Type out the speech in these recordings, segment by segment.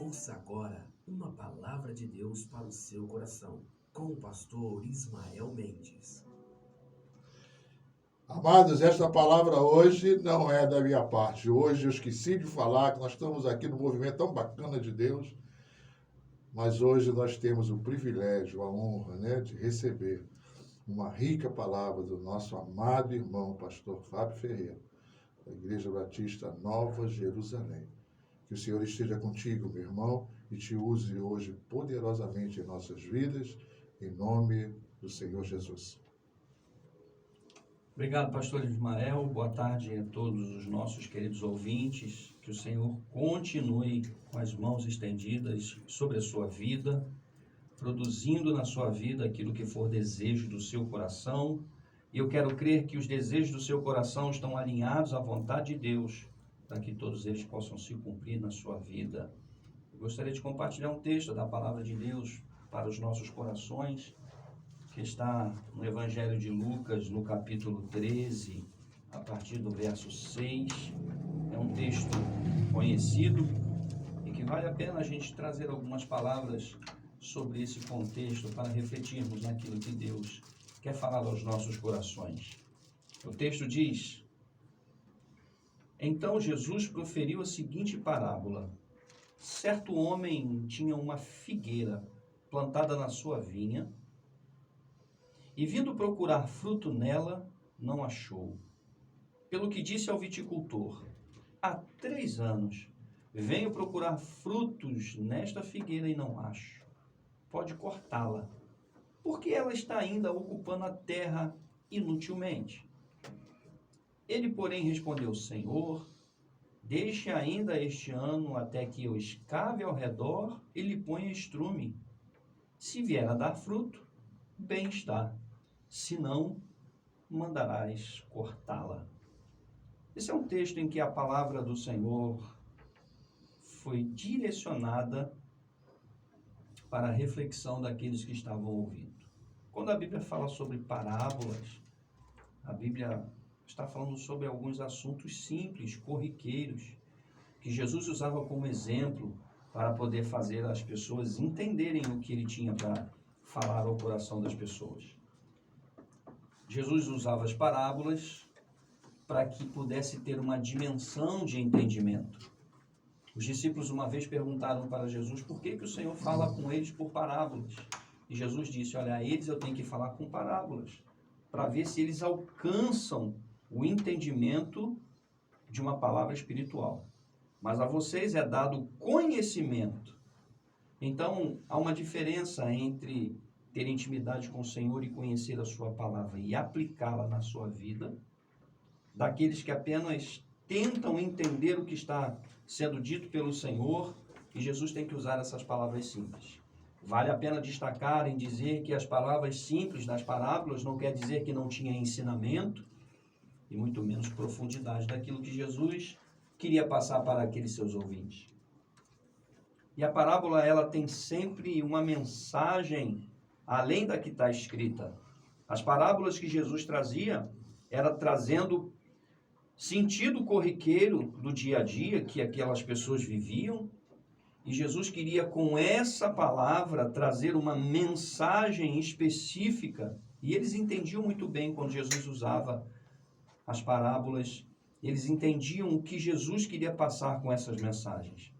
Ouça agora uma palavra de Deus para o seu coração, com o pastor Ismael Mendes. Amados, esta palavra hoje não é da minha parte. Hoje eu esqueci de falar que nós estamos aqui no movimento tão bacana de Deus, mas hoje nós temos o privilégio, a honra, de receber uma rica palavra do nosso amado irmão, pastor Fábio Ferreira, da Igreja Batista Nova Jerusalém. Que o Senhor esteja contigo, meu irmão, e te use hoje poderosamente em nossas vidas, em nome do Senhor Jesus. Obrigado, pastor Ismael. Boa tarde a todos os nossos queridos ouvintes. Que o Senhor continue com as mãos estendidas sobre a sua vida, produzindo na sua vida aquilo que for desejo do seu coração. E eu quero crer que os desejos do seu coração estão alinhados à vontade de Deus, para que todos eles possam se cumprir na sua vida. Eu gostaria de compartilhar um texto da palavra de Deus para os nossos corações, que está no Evangelho de Lucas, no capítulo 13, a partir do verso 6. É um texto conhecido e que vale a pena a gente trazer algumas palavras sobre esse contexto para refletirmos naquilo que Deus quer falar aos nossos corações. O texto diz: Então Jesus proferiu a seguinte parábola. Certo homem tinha uma figueira plantada na sua vinha, e vindo procurar fruto nela, não achou. Pelo que disse ao viticultor: há 3 anos venho procurar frutos nesta figueira e não acho. Pode cortá-la, porque ela está ainda ocupando a terra inutilmente. Ele, porém, respondeu: Senhor, deixe ainda este ano até que eu escave ao redor e lhe ponha estrume. Se vier a dar fruto, bem está. Se não, mandarás cortá-la. Esse é um texto em que a palavra do Senhor foi direcionada para a reflexão daqueles que estavam ouvindo. Quando a Bíblia fala sobre parábolas, a Bíblia está falando sobre alguns assuntos simples, corriqueiros, que Jesus usava como exemplo para poder fazer as pessoas entenderem o que ele tinha para falar ao coração das pessoas. Jesus usava as parábolas para que pudesse ter uma dimensão de entendimento. Os discípulos uma vez perguntaram para Jesus por que o Senhor fala com eles por parábolas. E Jesus disse: olha, a eles eu tenho que falar com parábolas, para ver se eles alcançam o entendimento de uma palavra espiritual. Mas a vocês é dado conhecimento. Então, há uma diferença entre ter intimidade com o Senhor e conhecer a sua palavra e aplicá-la na sua vida, daqueles que apenas tentam entender o que está sendo dito pelo Senhor, e Jesus tem que usar essas palavras simples. Vale a pena destacar em dizer que as palavras simples das parábolas não quer dizer que não tinha ensinamento, e muito menos profundidade daquilo que Jesus queria passar para aqueles seus ouvintes. E a parábola, ela tem sempre uma mensagem além da que está escrita. As parábolas que Jesus trazia, era trazendo sentido corriqueiro do dia a dia que aquelas pessoas viviam, e Jesus queria com essa palavra trazer uma mensagem específica, e eles entendiam muito bem quando Jesus usava as parábolas, eles entendiam o que Jesus queria passar com essas mensagens.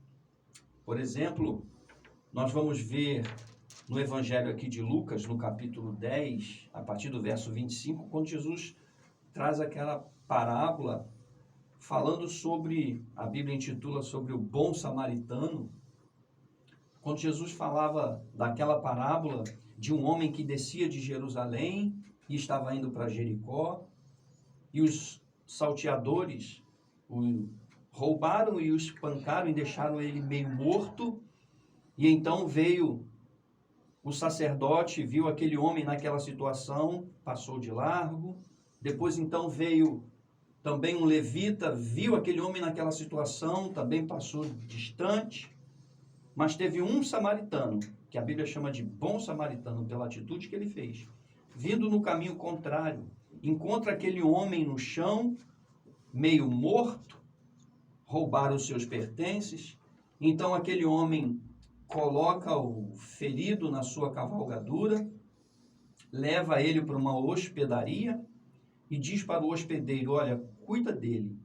Por exemplo, nós vamos ver no Evangelho aqui de Lucas, no capítulo 10, a partir do verso 25, quando Jesus traz aquela parábola falando sobre, a Bíblia intitula sobre o bom samaritano. Quando Jesus falava daquela parábola de um homem que descia de Jerusalém e estava indo para Jericó, e os salteadores o roubaram e o espancaram e deixaram ele meio morto. E então veio o sacerdote, viu aquele homem naquela situação, passou de largo. Depois então veio também um levita, viu aquele homem naquela situação, também passou distante. Mas teve um samaritano, que a Bíblia chama de bom samaritano pela atitude que ele fez, vindo no caminho contrário, encontra aquele homem no chão, meio morto, roubaram os seus pertences, Então aquele homem coloca o ferido na sua cavalgadura, leva ele para uma hospedaria e diz para o hospedeiro: olha, cuida dele.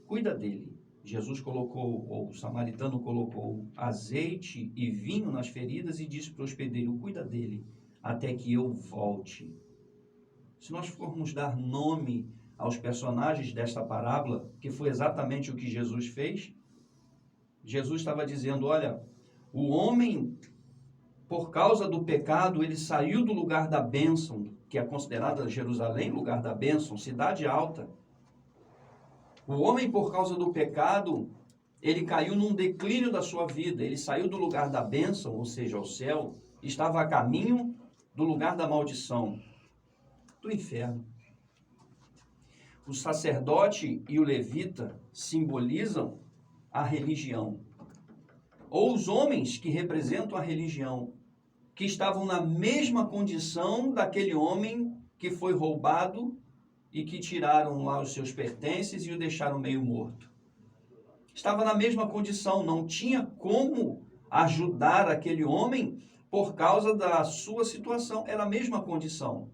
Cuida dele. Jesus colocou, ou o samaritano colocou azeite e vinho nas feridas e disse para o hospedeiro: cuida dele, até que eu volte. Se nós formos dar nome aos personagens desta parábola, que foi exatamente o que Jesus fez, Jesus estava dizendo: olha, o homem, por causa do pecado, ele saiu do lugar da bênção, que é considerada Jerusalém, lugar da bênção, cidade alta. O homem, por causa do pecado, ele caiu num declínio da sua vida. Ele saiu do lugar da bênção, ou seja, ao céu, estava a caminho do lugar da maldição, do inferno. O sacerdote e o levita simbolizam a religião, ou os homens que representam a religião, que estavam na mesma condição daquele homem que foi roubado e que tiraram lá os seus pertences e o deixaram meio morto. Estava na mesma condição, não tinha como ajudar aquele homem por causa da sua situação, era a mesma condição.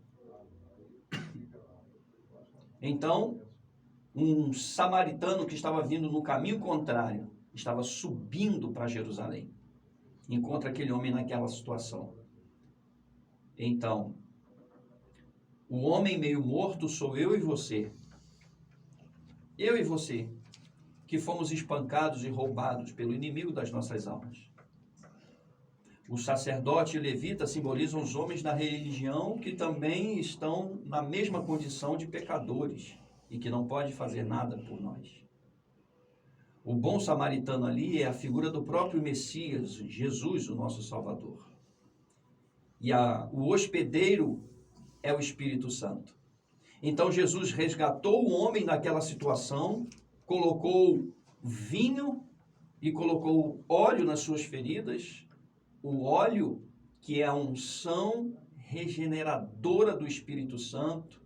Então, um samaritano que estava vindo no caminho contrário, estava subindo para Jerusalém, encontra aquele homem naquela situação. Então, o homem meio morto sou eu e você. Eu e você, que fomos espancados e roubados pelo inimigo das nossas almas. O sacerdote e o levita simbolizam os homens da religião que também estão na mesma condição de pecadores e que não podem fazer nada por nós. O bom samaritano ali é a figura do próprio Messias, Jesus, o nosso Salvador. E o hospedeiro é o Espírito Santo. Então Jesus resgatou o homem naquela situação, colocou vinho e colocou óleo nas suas feridas, o óleo que é a unção regeneradora do Espírito Santo,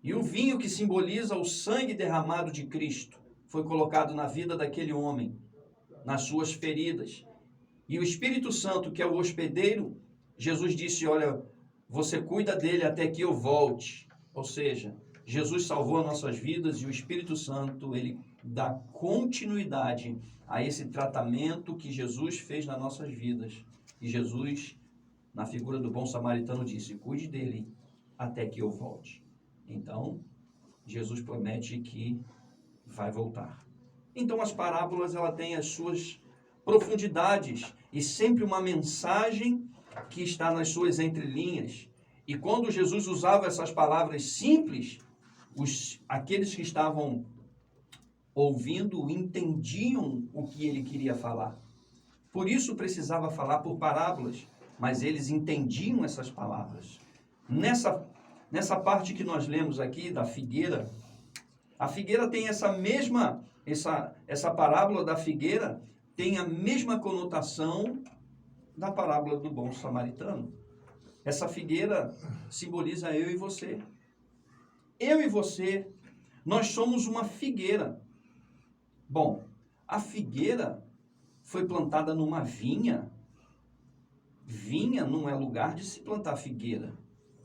e o vinho que simboliza o sangue derramado de Cristo, foi colocado na vida daquele homem, nas suas feridas. E o Espírito Santo, que é o hospedeiro, Jesus disse: olha, você cuida dele até que eu volte. Ou seja, Jesus salvou as nossas vidas e o Espírito Santo, ele dá continuidade a esse tratamento que Jesus fez nas nossas vidas. E Jesus, na figura do bom samaritano, disse: cuide dele até que eu volte. Então, Jesus promete que vai voltar. Então, as parábolas, ela tem as suas profundidades e sempre uma mensagem que está nas suas entrelinhas. E quando Jesus usava essas palavras simples, aqueles que estavam ouvindo entendiam o que ele queria falar. Por isso precisava falar por parábolas, mas eles entendiam essas palavras. Nessa parte que nós lemos aqui da figueira, a figueira tem essa parábola da figueira tem a mesma conotação da parábola do bom samaritano. Essa figueira simboliza eu e você. Eu e você, nós somos uma figueira. Bom, a figueira foi plantada numa vinha. Vinha não é lugar de se plantar figueira.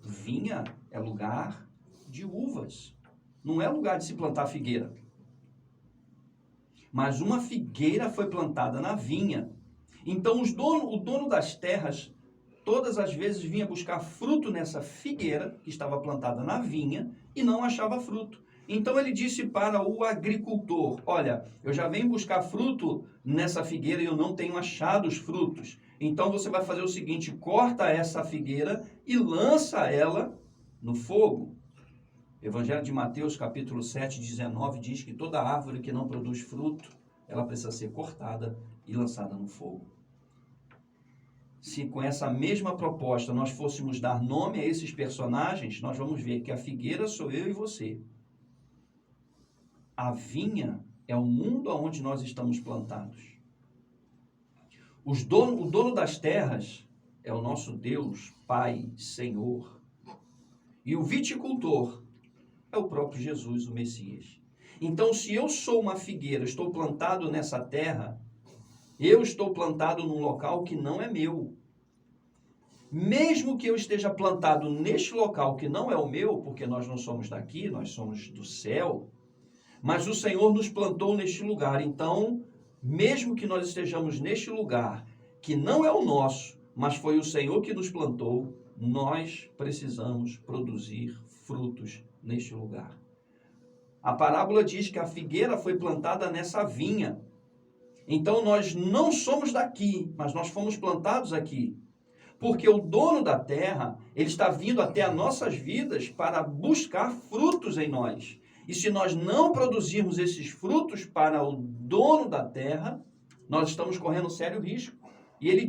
Vinha é lugar de uvas. Não é lugar de se plantar figueira. Mas uma figueira foi plantada na vinha. Então o dono das terras, todas as vezes vinha buscar fruto nessa figueira, que estava plantada na vinha, e não achava fruto. Então ele disse para o agricultor: olha, eu já venho buscar fruto nessa figueira e eu não tenho achado os frutos. Então você vai fazer o seguinte: corta essa figueira e lança ela no fogo. Evangelho de Mateus, capítulo 7, 19, diz que toda árvore que não produz fruto, ela precisa ser cortada e lançada no fogo. Se com essa mesma proposta nós fôssemos dar nome a esses personagens, nós vamos ver que a figueira sou eu e você. A vinha é o mundo onde nós estamos plantados. O dono das terras é o nosso Deus, Pai, Senhor. E o viticultor é o próprio Jesus, o Messias. Então, se eu sou uma figueira, estou plantado nessa terra, Eu estou plantado num local que não é meu. Mesmo que eu esteja plantado neste local que não é o meu, porque nós não somos daqui, nós somos do céu, mas o Senhor nos plantou neste lugar. Então, mesmo que nós estejamos neste lugar que não é o nosso, mas foi o Senhor que nos plantou, nós precisamos produzir frutos neste lugar. A parábola diz que a figueira foi plantada nessa vinha. Então nós não somos daqui, mas nós fomos plantados aqui. Porque o dono da terra, ele está vindo até as nossas vidas para buscar frutos em nós. E se nós não produzirmos esses frutos para o dono da terra, nós estamos correndo sério risco. E ele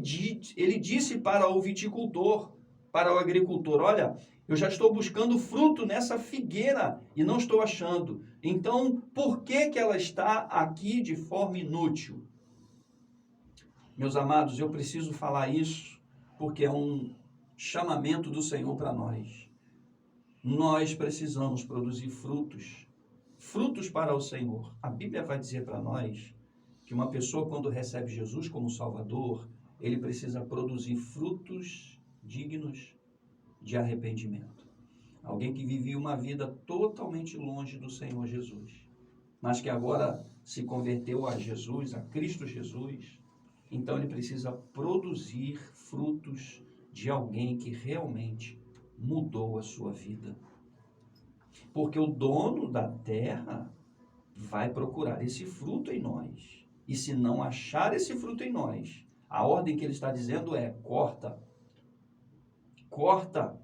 disse para o viticultor, para o agricultor, olha, eu já estou buscando fruto nessa figueira e não estou achando. Então, por que ela está aqui de forma inútil? Meus amados, eu preciso falar isso porque é um chamamento do Senhor para nós. Nós precisamos produzir frutos, frutos para o Senhor. A Bíblia vai dizer para nós que uma pessoa, quando recebe Jesus como Salvador, ele precisa produzir frutos dignos de arrependimento. Alguém que vivia uma vida totalmente longe do Senhor Jesus, mas que agora se converteu a Jesus, a Cristo Jesus, então ele precisa produzir frutos de alguém que realmente mudou a sua vida. Porque o dono da terra vai procurar esse fruto em nós. E se não achar esse fruto em nós, a ordem que ele está dizendo é: corta. Corta.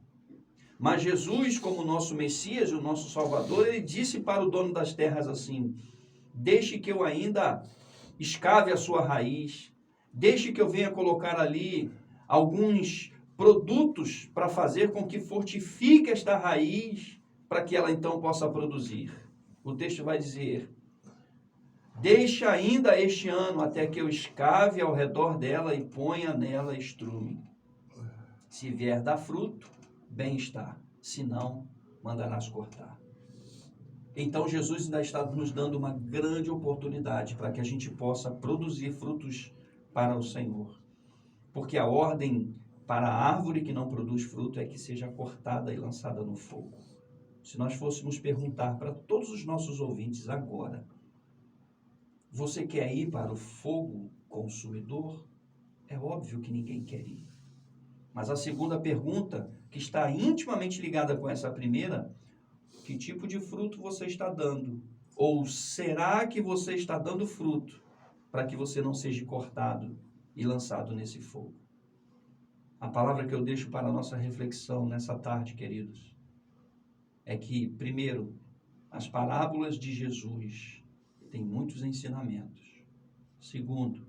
Mas Jesus, como nosso Messias, o nosso Salvador, ele disse para o dono das terras assim: deixe que eu ainda escave a sua raiz, deixe que eu venha colocar ali alguns produtos para fazer com que fortifique esta raiz, para que ela então possa produzir. O texto vai dizer: deixa ainda este ano até que eu escave ao redor dela e ponha nela estrume. Se vier dar fruto, bem está, se não, mandarás cortar. Então Jesus ainda está nos dando uma grande oportunidade para que a gente possa produzir frutos para o Senhor. Porque a ordem para a árvore que não produz fruto é que seja cortada e lançada no fogo. Se nós fôssemos perguntar para todos os nossos ouvintes agora: você quer ir para o fogo consumidor? É óbvio que ninguém quer ir. Mas a segunda pergunta, que está intimamente ligada com essa primeira: que tipo de fruto você está dando? Ou será que você está dando fruto para que você não seja cortado e lançado nesse fogo? A palavra que eu deixo para a nossa reflexão nessa tarde, queridos, é que, primeiro, as parábolas de Jesus têm muitos ensinamentos. Segundo,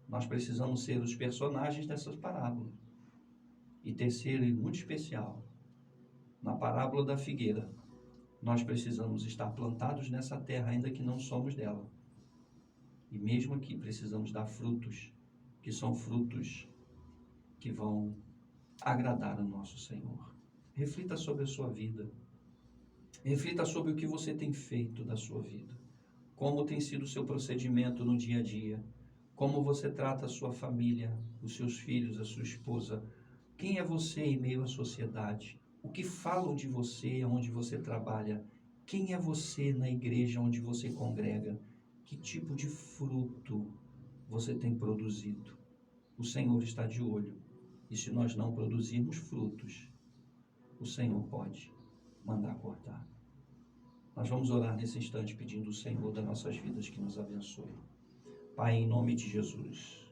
nós precisamos ser os personagens dessas parábolas. E terceiro, e muito especial, na parábola da figueira, nós precisamos estar plantados nessa terra, ainda que não somos dela. E mesmo aqui precisamos dar frutos, que são frutos que vão agradar o nosso Senhor. Reflita sobre a sua vida. Reflita sobre o que você tem feito da sua vida. Como tem sido o seu procedimento no dia a dia. Como você trata a sua família, os seus filhos, a sua esposa. Quem é você em meio à sociedade? O que falam de você onde você trabalha? Quem é você na igreja onde você congrega? Que tipo de fruto você tem produzido? O Senhor está de olho. E se nós não produzirmos frutos, o Senhor pode mandar cortar. Nós vamos orar nesse instante pedindo ao Senhor das nossas vidas que nos abençoe. Pai, em nome de Jesus,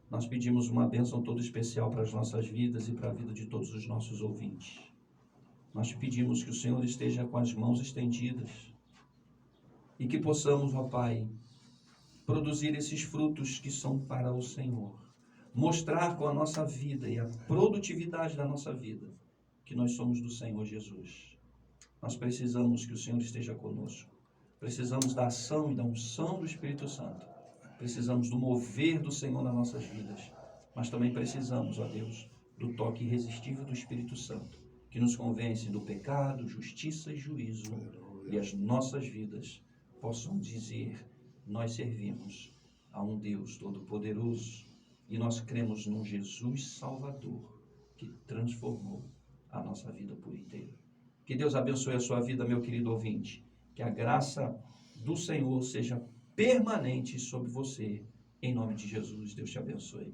nós pedimos uma bênção toda especial para as nossas vidas e para a vida de todos os nossos ouvintes. Nós pedimos que o Senhor esteja com as mãos estendidas e que possamos, ó Pai, produzir esses frutos que são para o Senhor. Mostrar com a nossa vida e a produtividade da nossa vida que nós somos do Senhor Jesus. Nós precisamos que o Senhor esteja conosco. Precisamos da ação e da unção do Espírito Santo. Precisamos do mover do Senhor nas nossas vidas. Mas também precisamos, ó Deus, do toque irresistível do Espírito Santo, que nos convence do pecado, justiça e juízo. E as nossas vidas possam dizer: nós servimos a um Deus Todo-Poderoso e nós cremos num Jesus Salvador que transformou a nossa vida por inteiro. Que Deus abençoe a sua vida, meu querido ouvinte. Que a graça do Senhor seja permanente sobre você. Em nome de Jesus, Deus te abençoe.